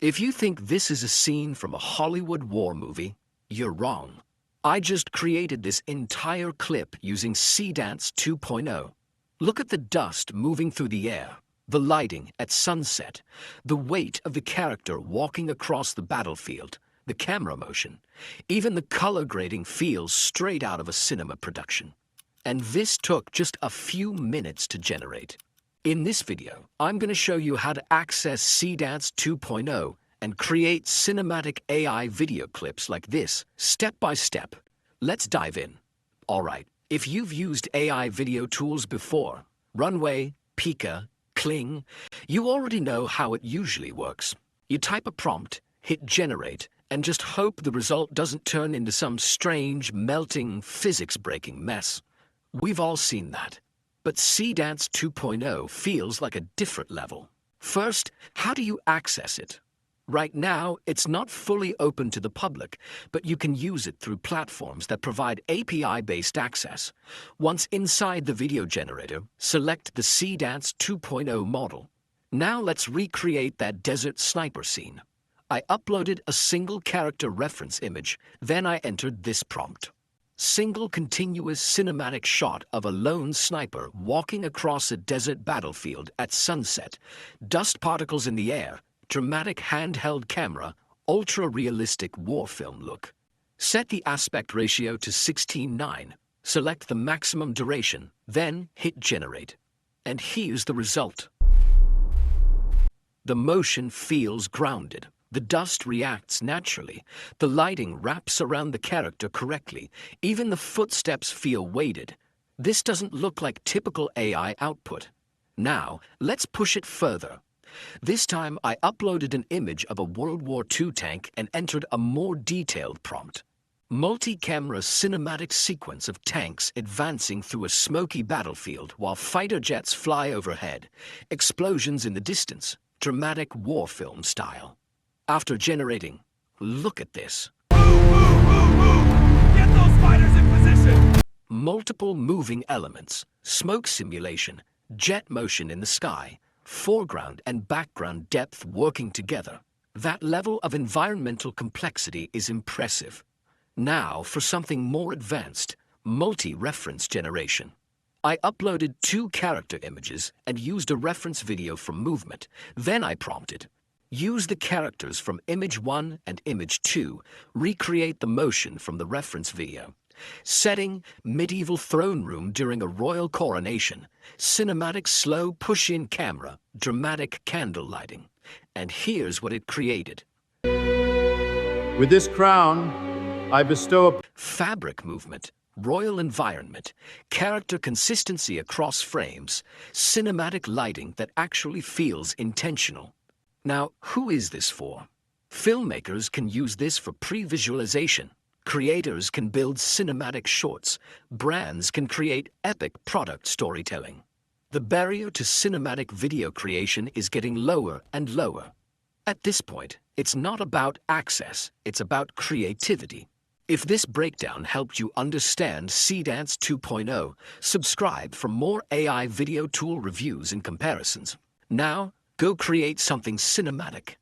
If you think this is a scene from a Hollywood war movie, you're wrong. I just created this entire clip using Seedance 2.0. Look at the dust moving through the air, the lighting at sunset, the weight of the character walking across the battlefield, the camera motion. Even the color grading feels straight out of a cinema production. And this took just a few minutes to generate. In this video, I'm going to show you how to access Seedance 2.0 and create cinematic AI video clips like this, step by step. Let's dive in. Alright, if you've used AI video tools before, Runway, Pika, Kling, you already know how it usually works. You type a prompt, hit generate, and just hope the result doesn't turn into some strange, melting, physics-breaking mess. We've all seen that. But Seedance 2.0 feels like a different level. First, how do you access it? Right now, it's not fully open to the public, but you can use it through platforms that provide API-based access. Once inside the video generator, select the Seedance 2.0 model. Now let's recreate that desert sniper scene. I uploaded a single character reference image, then I entered this prompt. Single continuous cinematic shot of a lone sniper walking across a desert battlefield at sunset, dust particles in the air, dramatic handheld camera, ultra-realistic war film look. Set the aspect ratio to 16:9, select the maximum duration, then hit generate. And here's the result. The motion feels grounded. The dust reacts naturally. The lighting wraps around the character correctly. Even the footsteps feel weighted. This doesn't look like typical AI output. Now, let's push it further. This time, I uploaded an image of a World War II tank and entered a more detailed prompt. Multi-camera cinematic sequence of tanks advancing through a smoky battlefield while fighter jets fly overhead. Explosions in the distance. Dramatic war film style. After generating, look at this. Move, move, move, move! Get those fighters in position! Multiple moving elements, smoke simulation, jet motion in the sky, foreground and background depth working together. That level of environmental complexity is impressive. Now for something more advanced, multi-reference generation. I uploaded 2 character images and used a reference video from movement. Then I prompted, use the characters from image 1 and image 2, recreate the motion from the reference video. Setting, medieval throne room during a royal coronation, cinematic slow push-in camera, dramatic candle lighting. And here's what it created. With this crown, I bestow a Fabric movement, royal environment, character consistency across frames, cinematic lighting that actually feels intentional. Now, who is this for? Filmmakers can use this for pre-visualization. Creators can build cinematic shorts. Brands can create epic product storytelling. The barrier to cinematic video creation is getting lower and lower. At this point, it's not about access, it's about creativity. If this breakdown helped you understand Seedance 2.0, subscribe for more AI video tool reviews and comparisons. Now, go create something cinematic.